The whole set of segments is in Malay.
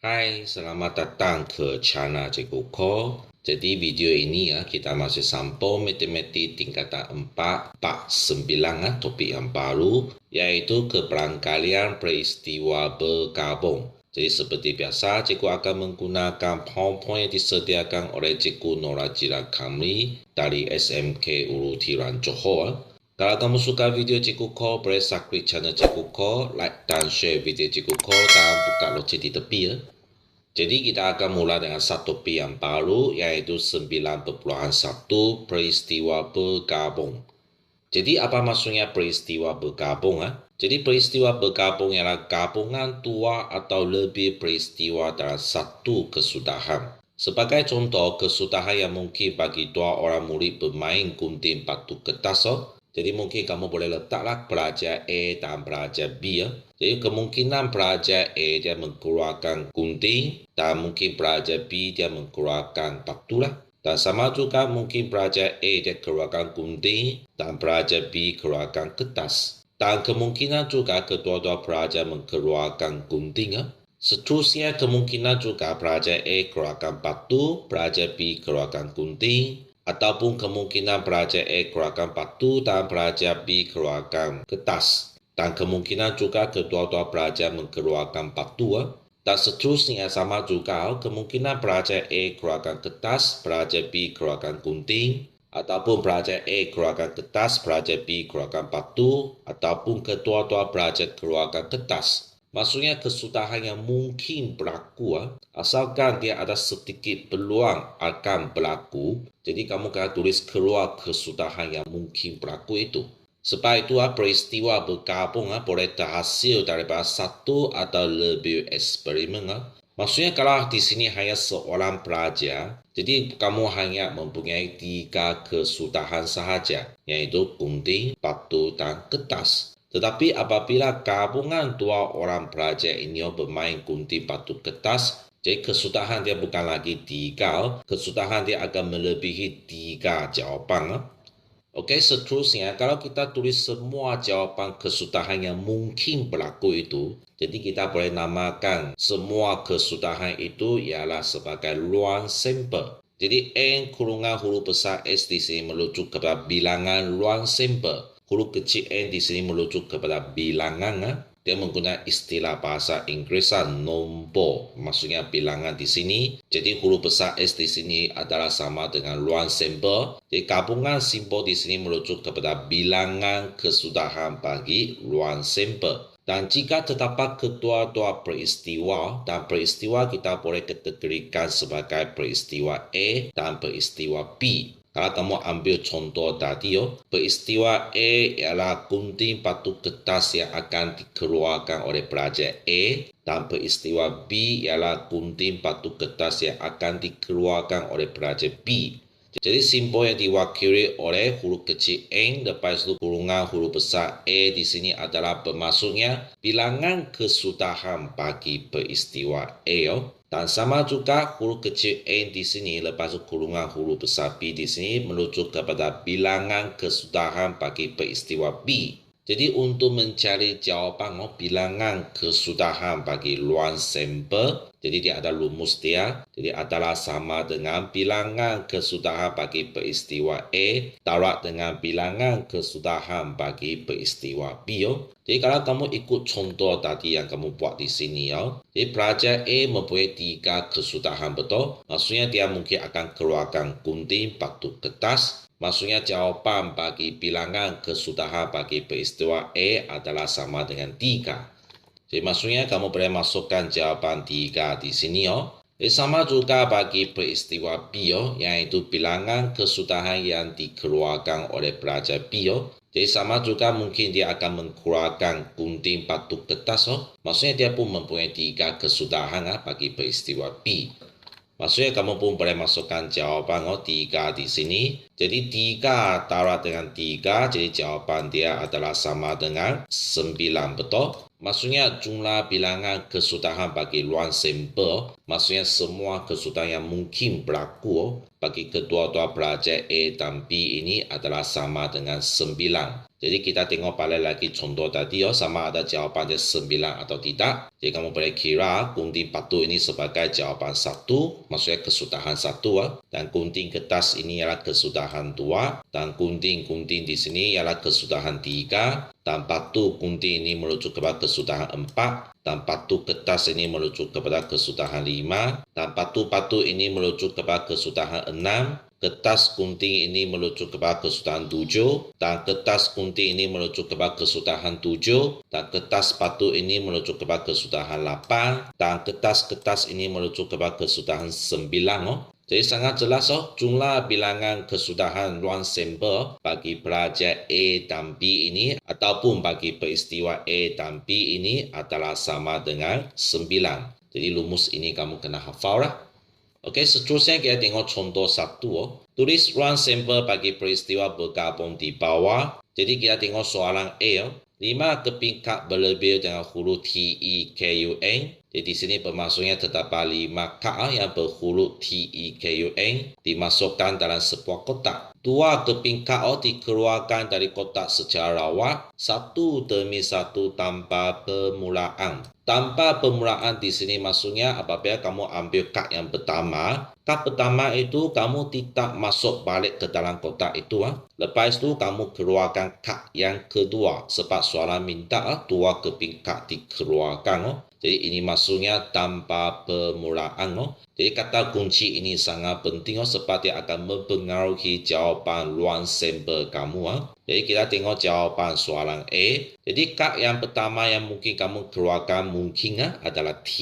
Hai, selamat datang ke channel Cikgu Ko. Jadi video ini kita masih sampel matematik tingkatan 4 part 9 topik yang baru, yaitu keberangkalian peristiwa bergabung. Jadi seperti biasa, Cikgu akan menggunakan PowerPoint yang disediakan oleh Cikgu Nora Jira Kamli dari SMK Ulu Tiran Johor. Kalau kamu suka video Cikgu Ko, boleh subscribe channel Cikgu Ko, like dan share video Cikgu Ko, dan buka lonceng di tepi ya. Jadi kita akan mulai dengan satu topik yang baru, yaitu 9.1 peristiwa bergabung. Jadi apa maksudnya peristiwa bergabung? Jadi peristiwa bergabung ialah gabungan dua atau lebih peristiwa dalam satu kesudahan. Sebagai contoh, kesudahan yang mungkin bagi dua orang murid bermain gunting batu kertas. Jadi mungkin kamu boleh letaklah pelajar A dan pelajar B. Jadi kemungkinan pelajar A dia mengeluarkan gunting dan mungkin pelajar B dia mengeluarkan batu lah. Dan sama juga mungkin pelajar A dia keluarkan gunting dan pelajar B keluarkan kertas. Dan kemungkinan juga kedua-dua pelajar mengeluarkan gunting. Seterusnya kemungkinan juga pelajar A keluarkan batu, pelajar B keluarkan gunting. Ataupun kemungkinan pelajar A keluarkan batu dan pelajar B keluarkan kertas. Dan kemungkinan juga kedua-dua pelajar mengeluarkan batu. Dan seterusnya sama juga kemungkinan pelajar A keluarkan kertas, pelajar B keluarkan gunting. Ataupun pelajar A keluarkan kertas, pelajar B keluarkan batu. Ataupun kedua-dua pelajar keluarkan kertas. Maksudnya kesudahan yang mungkin berlaku, asalkan dia ada sedikit peluang akan berlaku. Jadi kamu akan tulis keluar kesudahan yang mungkin berlaku itu. Sebab itu peristiwa bergabung boleh terhasil daripada satu atau lebih eksperimen. Maksudnya kalau di sini hanya seorang pelajar, jadi kamu hanya mempunyai 3 kesudahan sahaja, yaitu gunting, batu dan kertas. Tetapi apabila gabungan dua orang pelajar ini bermain gunting batu kertas, jadi kesudahan dia bukan lagi 3, kesudahan dia akan melebihi 3 jawapan. Okey, seterusnya kalau kita tulis semua jawapan kesudahan yang mungkin berlaku itu, jadi kita boleh namakan semua kesudahan itu ialah sebagai ruang sampel. Jadi N kurungan huruf besar S di sini merujuk kepada bilangan ruang sampel. Huruf kecil n di sini merujuk kepada bilangan. Dia menggunakan istilah bahasa Inggeris nombor. Maksudnya bilangan di sini. Jadi huruf besar S di sini adalah sama dengan ruang sampel. Jadi gabungan simbol di sini merujuk kepada bilangan kesudahan bagi ruang sampel. Dan jika terdapat kedua-dua peristiwa, dan peristiwa kita boleh kategorikan sebagai peristiwa A dan peristiwa B. Kalau kamu ambil contoh tadi, peristiwa A ialah gunting batu kertas yang akan dikeluarkan oleh pelajar A, dan peristiwa B ialah gunting batu kertas yang akan dikeluarkan oleh pelajar B. Jadi simbol yang diwakili oleh huruf kecil N lepas itu kurungan huruf besar A di sini adalah bermaksudnya bilangan kesudahan bagi peristiwa A. Dan sama juga huruf kecil N di sini lepas itu kurungan huruf besar B di sini merujuk kepada bilangan kesudahan bagi peristiwa B. Jadi untuk mencari jawapan bilangan kesudahan bagi ruang sampel, jadi dia ada rumus dia, jadi adalah sama dengan bilangan kesudahan bagi peristiwa A darab dengan bilangan kesudahan bagi peristiwa B. Jadi kalau kamu ikut contoh tadi yang kamu buat di sini, jadi pelajar A mempunyai 3 kesudahan betul. Maksudnya dia mungkin akan keluarkan gunting batu kertas. Maksudnya jawapan bagi bilangan kesudahan bagi peristiwa A adalah sama dengan 3. Jadi maksudnya kamu boleh masukkan jawapan 3 di sini. Jadi sama juga bagi peristiwa B, yaitu bilangan kesudahan yang dikeluarkan oleh pelajar B. Jadi sama juga mungkin dia akan mengeluarkan gunting batu kertas. Maksudnya dia pun mempunyai 3 kesudahan bagi peristiwa B. Maksudnya kamu pun boleh masukkan jawapan 3 di sini. Jadi 3 darab dengan 3, jadi jawapan dia adalah sama dengan 9, betul? Maksudnya jumlah bilangan kesudahan bagi luar sampel, maksudnya semua kesudahan yang mungkin berlaku bagi kedua-dua pelajar A dan B ini adalah sama dengan 9. Jadi kita tengok balik lagi contoh tadi sama ada jawapan dia 9 atau tidak. Jadi kamu boleh kira gunting batu ini sebagai jawapan 1, maksudnya kesudahan 1 dan gunting kertas ini ialah kesudahan 2 dan gunting-gunting di sini ialah kesudahan 3 dan batu gunting ini merujuk kepada kesudahan 4 dan batu kertas ini merujuk kepada kesudahan 5 dan batu-batu ini merujuk kepada kesudahan 6. Kertas gunting ini merujuk kepada kesudahan 7 dan kertas gunting ini merujuk kepada kesudahan 7 dan kertas batu ini merujuk kepada kesudahan 8 dan kertas-kertas ini merujuk kepada kesudahan 9. Jadi sangat jelas jumlah bilangan kesudahan ruang sampel bagi pelajar A dan B ini ataupun bagi peristiwa A dan B ini adalah sama dengan 9. Jadi rumus ini kamu kena hafal lah. Okey, seterusnya kita tengok contoh 1. Tulis ruang sampel bagi peristiwa bergabung di bawah. Jadi kita tengok soalan A. 5 keping kad berlabel dengan huruf T, E, K, U, N. Jadi di sini bermaksudnya terdapat 5 kad yang berhuruf T, E, K, U, N dimasukkan dalam sebuah kotak. 2 keping kad dikeluarkan dari kotak secara rawat, satu demi satu tanpa permulaan. Tanpa permulaan di sini maksudnya apabila kamu ambil kad yang pertama, kad pertama itu kamu tidak masuk balik ke dalam kotak itu. Lepas itu kamu keluarkan kad yang kedua sebab soalan minta 2 keping kad dikeluarkan. Jadi ini maksudnya tanpa permulaan. Jadi kata kunci ini sangat penting sebab dia akan mempengaruhi jawapan ruang sampel kamu. Jadi kita tengok jawapan soalan A. Jadi kad yang pertama yang mungkin kamu keluarkan mungkin adalah T.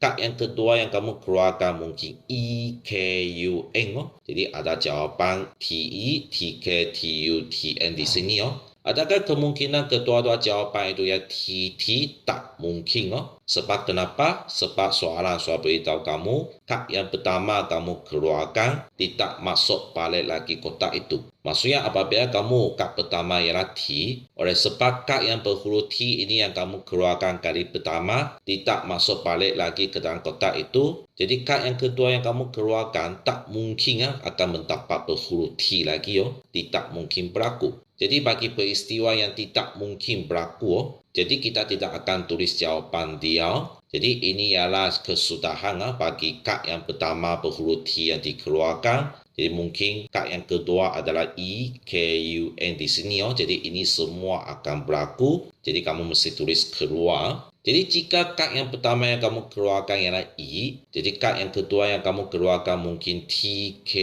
Kad yang kedua yang kamu keluarkan mungkin E, K, U, N. Jadi ada jawapan T, E, T, K, T, U, T, N di sini. Adakah kemungkinan kedua-dua jawapan itu ya T, T? Tak mungkin. Sebab kenapa? Sebab soalan saya beritahu kamu, kad yang pertama kamu keluarkan tidak masuk balik lagi kotak itu. Maksudnya apabila kamu kad pertama ialah T, oleh sebab kad yang berhuruf T ini yang kamu keluarkan kali pertama tidak masuk balik lagi ke dalam kotak itu. Jadi kad yang kedua yang kamu keluarkan tak mungkin akan mendapat berhuruf T lagi. Tidak mungkin berlaku. Jadi bagi peristiwa yang tidak mungkin berlaku, jadi kita tidak akan tulis jawapan dia. Jadi ini ialah kesudahan bagi kad yang pertama berhuruf T yang dikeluarkan. Jadi mungkin kad yang kedua adalah E, K, U, N di sini. Jadi ini semua akan berlaku. Jadi kamu mesti tulis keluar. Jadi jika kad yang pertama yang kamu keluarkan ialah E, jadi kad yang kedua yang kamu keluarkan mungkin T, K,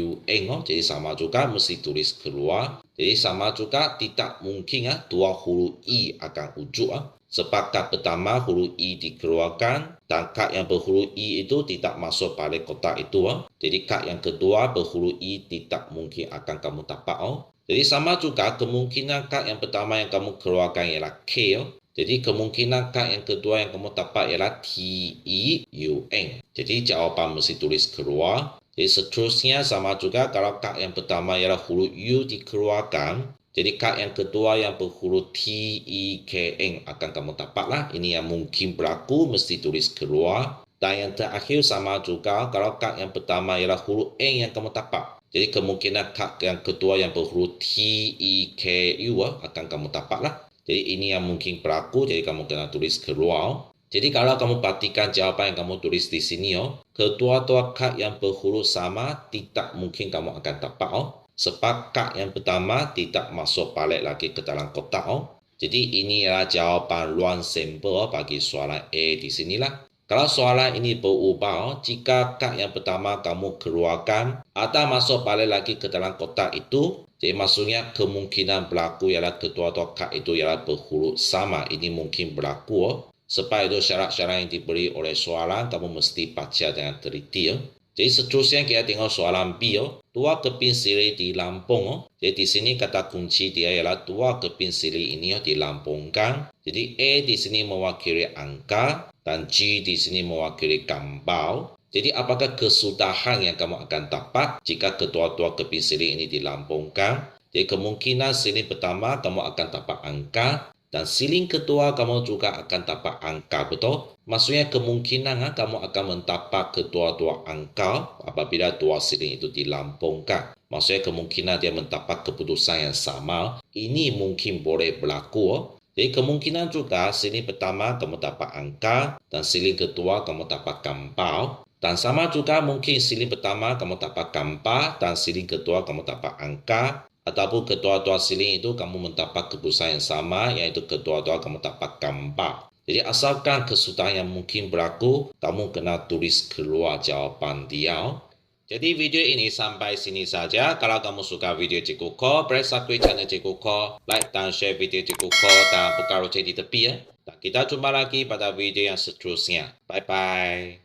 U, N. Jadi sama juga mesti tulis keluar. Jadi sama juga tidak mungkin dua huruf E akan ujuk. Sebab kad pertama huruf E dikeluarkan dan kad yang berhuruf E itu tidak masuk balik kotak itu. Jadi kad yang kedua berhuruf E tidak mungkin akan kamu dapat. Jadi sama juga kemungkinan kad yang pertama yang kamu keluarkan ialah K. Jadi kemungkinan kad yang kedua yang kamu dapat ialah T, E, U, N. Jadi jawapan mesti tulis keluar. Jadi seterusnya sama juga kalau kad yang pertama ialah huruf U dikeluarkan. Jadi kad yang kedua yang berhuruf T, E, K, N akan kamu dapatlah. Ini yang mungkin berlaku mesti tulis keluar. Dan yang terakhir sama juga kalau kad yang pertama ialah huruf N yang kamu dapat. Jadi kemungkinan kad yang kedua yang berhuruf T, E, K, U akan kamu dapatlah. Jadi ini yang mungkin berlaku, jadi kamu kena tulis keluar. Jadi kalau kamu perhatikan jawapan yang kamu tulis di sini, kedua-dua kad yang berhuruf sama tidak mungkin kamu akan dapat. Sebab kad yang pertama tidak masuk balik lagi ke dalam kotak. Jadi ini adalah jawapan ruang sampel bagi soalan A di sinilah. Kalau soalan ini berubah, jika kad yang pertama kamu keluarkan atau masuk balik lagi ke dalam kotak itu, jadi maksudnya kemungkinan berlaku ialah kedua-dua kad itu ialah berhuruf sama. Ini mungkin berlaku. Sebab itu syarat-syarat yang diberi oleh soalan kamu mesti baca dengan teliti. Jadi seterusnya kita tengok soalan B. 2 keping siri dilampung. Jadi di sini kata kunci dia ialah 2 keping siri ini dilampungkan. Jadi A di sini mewakili angka dan G di sini mewakili gambar. Jadi apakah kesudahan yang kamu akan dapat jika kedua-dua keping siri ini dilampungkan? Jadi kemungkinan siri pertama kamu akan dapat angka Dan siling kedua kamu juga akan dapat angka, betul? Maksudnya kemungkinan kamu akan mendapat kedua-dua angka apabila dua siling itu dilambungkan. Maksudnya kemungkinan dia mendapat keputusan yang sama. Ini mungkin boleh berlaku. Jadi kemungkinan juga siling pertama kamu dapat angka dan siling kedua kamu dapat gambar. Dan sama juga mungkin siling pertama kamu dapat gambar dan siling kedua kamu dapat angka. Ataupun kedua-dua siling itu kamu mendapat keputusan yang sama, yaitu kedua-dua kamu dapat gambar. Jadi asalkan kesudahan yang mungkin berlaku, kamu kena tulis keluar jawapan dia. Jadi video ini sampai sini saja. Kalau kamu suka video Cikgu Ko, subscribe channel Cikgu Ko, like dan share video Cikgu Ko, dan buka lonceng di tepi ya. Dan kita jumpa lagi pada video yang seterusnya. Bye-bye.